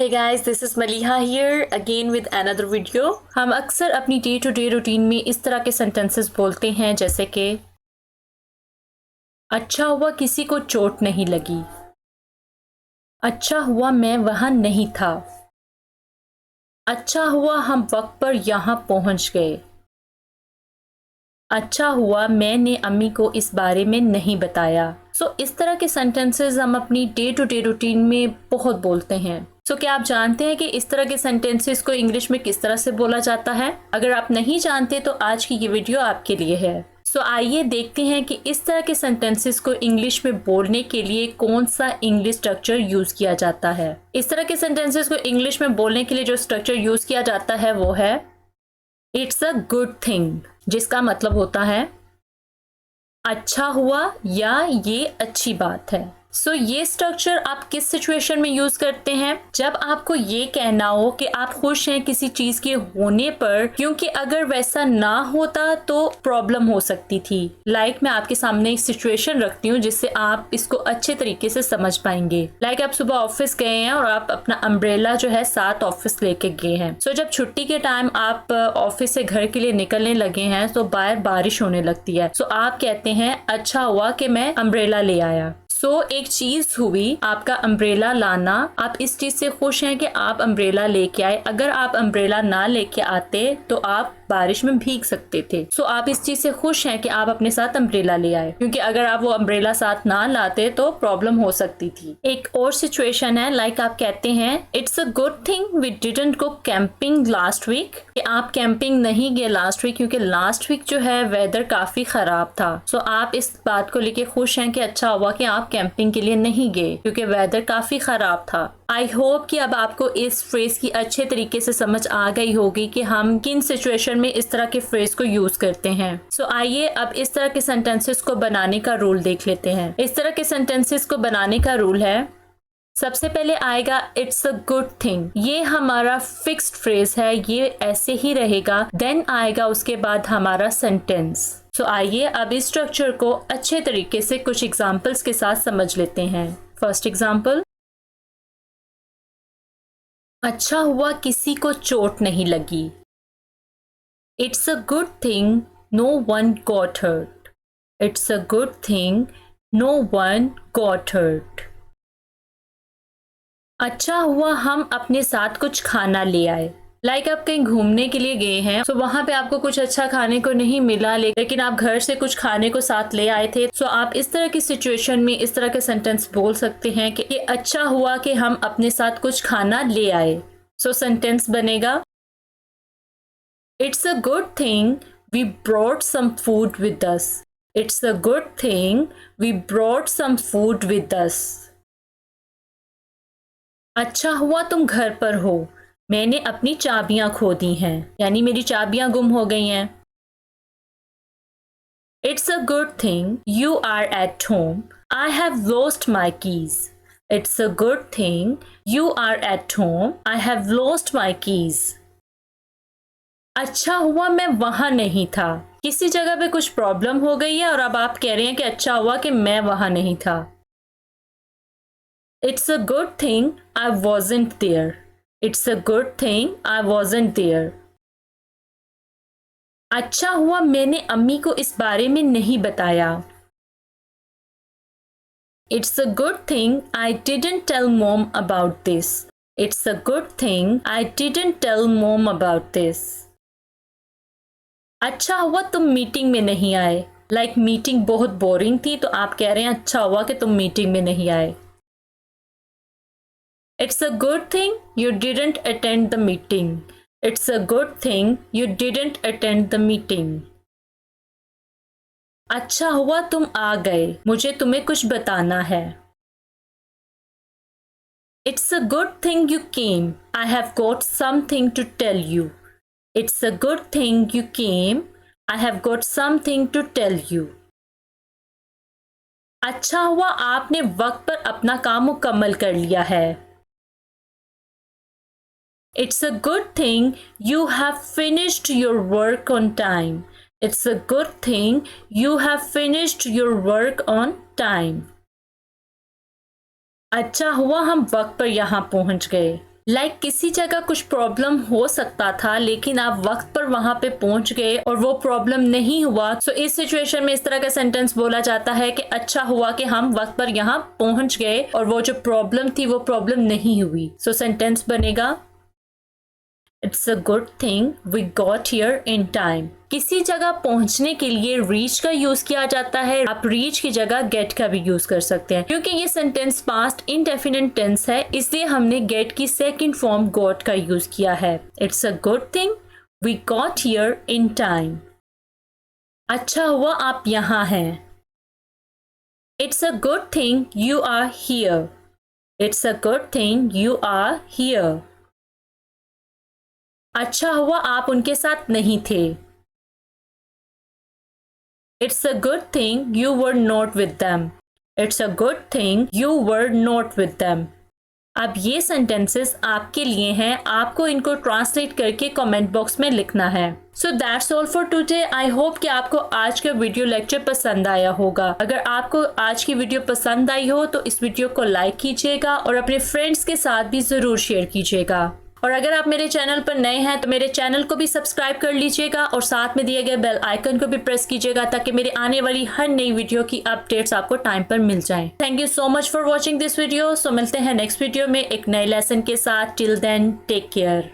Hey guys, this is Maliha here again with another video। हम अक्सर अपनी day to day routine में इस तरह के सेंटेंसेस बोलते हैं जैसे कि अच्छा हुआ किसी को चोट नहीं लगी, अच्छा हुआ मैं वहां नहीं था, अच्छा हुआ हम वक्त पर यहाँ पहुंच गए, अच्छा हुआ मैंने अम्मी को इस बारे में नहीं बताया। इस तरह के सेंटेंसेस हम अपनी डे टू डे रूटीन में बहुत बोलते हैं। क्या आप जानते हैं कि इस तरह के सेंटेंसेस को इंग्लिश में किस तरह से बोला जाता है? अगर आप नहीं जानते तो आज की ये वीडियो आपके लिए है। आइए देखते हैं कि इस तरह के सेंटेंसेस को इंग्लिश में बोलने के लिए कौन सा इंग्लिश स्ट्रक्चर यूज किया जाता है। इस तरह के सेंटेंसेस को इंग्लिश में बोलने के लिए जो स्ट्रक्चर यूज किया जाता है वो है इट्स अ गुड थिंग, जिसका मतलब होता है अच्छा हुआ या ये अच्छी बात है। ये स्ट्रक्चर आप किस सिचुएशन में यूज करते हैं? जब आपको ये कहना हो कि आप खुश हैं किसी चीज के होने पर, क्योंकि अगर वैसा ना होता तो प्रॉब्लम हो सकती थी। मैं आपके सामने एक सिचुएशन रखती हूँ जिससे आप इसको अच्छे तरीके से समझ पाएंगे। आप सुबह ऑफिस गए हैं और आप अपना अम्ब्रेला जो है साथ ऑफिस लेके गए हैं। जब छुट्टी के टाइम आप ऑफिस से घर के लिए निकलने लगे हैं तो बाहर बारिश होने लगती है। आप कहते हैं अच्छा हुआ कि मैं अम्ब्रेला ले आया। एक चीज हुई आपका अम्ब्रेला लाना। आप इस चीज से खुश हैं कि आप अम्ब्रेला लेके आए। अगर आप अम्ब्रेला ना लेके आते तो आप बारिश में भीग सकते थे। आप इस चीज से खुश हैं कि आप अपने साथ अम्ब्रेला ले आए, क्योंकि अगर आप वो अम्ब्रेला साथ ना लाते तो प्रॉब्लम हो सकती थी। एक और सिचुएशन है, आप कहते हैं it's a good thing we didn't go camping last week, कि आप कैंपिंग नहीं गए लास्ट वीक क्योंकि लास्ट वीक जो है वेदर काफी खराब था। आप इस बात को लेके खुश हैं कि अच्छा हुआ कि आप कैंपिंग के लिए नहीं गए क्योंकि वेदर काफी खराब था। आई होप कि अब आपको इस फ्रेज की अच्छे तरीके से समझ आ गई होगी कि हम किन सिचुएशन में इस तरह के फ्रेज को यूज करते हैं। आइए अब इस तरह के सेंटेंसेस को बनाने का रूल देख लेते हैं। इस तरह के सेंटेंसेस को बनाने का रूल है, सबसे पहले आएगा इट्स अ गुड थिंग। ये हमारा फिक्स्ड फ्रेज है, ये ऐसे ही रहेगा। देन आएगा उसके बाद हमारा सेंटेंस। आइए अब इस स्ट्रक्चर को अच्छे तरीके से कुछ एग्जांपल्स के साथ समझ लेते हैं। फर्स्ट एग्जांपल, अच्छा हुआ किसी को चोट नहीं लगी। It's a good thing no one got hurt. It's a good thing no one got hurt. अच्छा हुआ हम अपने साथ कुछ खाना ले आए। आप कहीं घूमने के लिए गए हैं, वहां पे आपको कुछ अच्छा खाने को नहीं मिला, लेकिन आप घर से कुछ खाने को साथ ले आए थे। आप इस तरह की सिचुएशन में इस तरह के सेंटेंस बोल सकते हैं कि अच्छा हुआ कि हम अपने साथ कुछ खाना ले आए। सेंटेंस बनेगा it's a good thing we brought some food with us. It's a good thing we brought some food with us. अच्छा हुआ तुम घर पर हो, मैंने अपनी चाबियां खो दी हैं, यानी मेरी चाबियां गुम हो गई हैं। It's a good thing you are at home, I have lost my keys. It's a good thing you are at home, I have lost my keys. अच्छा हुआ मैं वहां नहीं था, किसी जगह पे कुछ प्रॉब्लम हो गई है और अब आप कह रहे हैं कि अच्छा हुआ कि मैं वहां नहीं था। It's a good thing I wasn't there. It's a good thing I wasn't there. अच्छा हुआ मैंने अम्मी को इस बारे में नहीं बताया। It's a good thing I didn't tell mom about this. It's a good thing I didn't tell mom about this. अच्छा हुआ तुम मीटिंग में नहीं आए। मीटिंग बहुत बोरिंग थी, तो आप कह रहे हैं अच्छा हुआ कि तुम मीटिंग में नहीं आए। It's a good thing you didn't attend the meeting. It's a good thing you didn't attend the meeting. अच्छा हुआ तुम आ गए, मुझे तुम्हें कुछ बताना है। It's a good thing you came, I have got something to tell you. It's a good thing you came, I have got something to tell you. अच्छा हुआ आपने वक्त पर अपना काम मुकम्मल कर लिया है। It's a good thing you have finished your work on time. It's a good thing you have finished your work on time. अच्छा हुआ हम वक्त पर यहाँ पहुंच गए। लाइक किसी जगह कुछ प्रॉब्लम हो सकता था लेकिन आप वक्त पर वहां पे पहुंच गए और वो प्रॉब्लम नहीं हुआ। सो इस सिचुएशन में इस तरह का सेंटेंस बोला जाता है कि अच्छा हुआ कि हम वक्त पर यहाँ पहुंच गए और वो जो प्रॉब्लम थी वो प्रॉब्लम नहीं हुई। सो सेंटेंस बनेगा it's a good thing we got here in time. किसी जगह पहुंचने के लिए रीच का यूज किया जाता है, आप रीच की जगह गेट का भी यूज कर सकते हैं। क्योंकि ये सेंटेंस पास्ट इंडेफिनिट टेंस है इसलिए हमने गेट की सेकंड फॉर्म गॉट का यूज किया है। It's a good thing we got here in time. अच्छा हुआ आप यहाँ हैं। It's a good thing you are here. It's a good thing you are here. अच्छा हुआ आप उनके साथ नहीं थे। It's a good thing you were not with them. It's a good thing you were not with them. अब ये sentences आपके लिए हैं, आपको इनको ट्रांसलेट करके कमेंट बॉक्स में लिखना है। So that's all for today. I hope कि आपको आज का वीडियो लेक्चर पसंद आया होगा। अगर आपको आज की वीडियो पसंद आई हो तो इस वीडियो को लाइक कीजिएगा और अपने फ्रेंड्स के साथ भी जरूर शेयर कीजिएगा। और अगर आप मेरे चैनल पर नए हैं तो मेरे चैनल को भी सब्सक्राइब कर लीजिएगा और साथ में दिए गए बेल आइकन को भी प्रेस कीजिएगा ताकि मेरे आने वाली हर नई वीडियो की अपडेट्स आपको टाइम पर मिल जाएं। Thank you so much for watching this video. So मिलते हैं नेक्स्ट वीडियो में एक नए लेसन के साथ। Till then take care.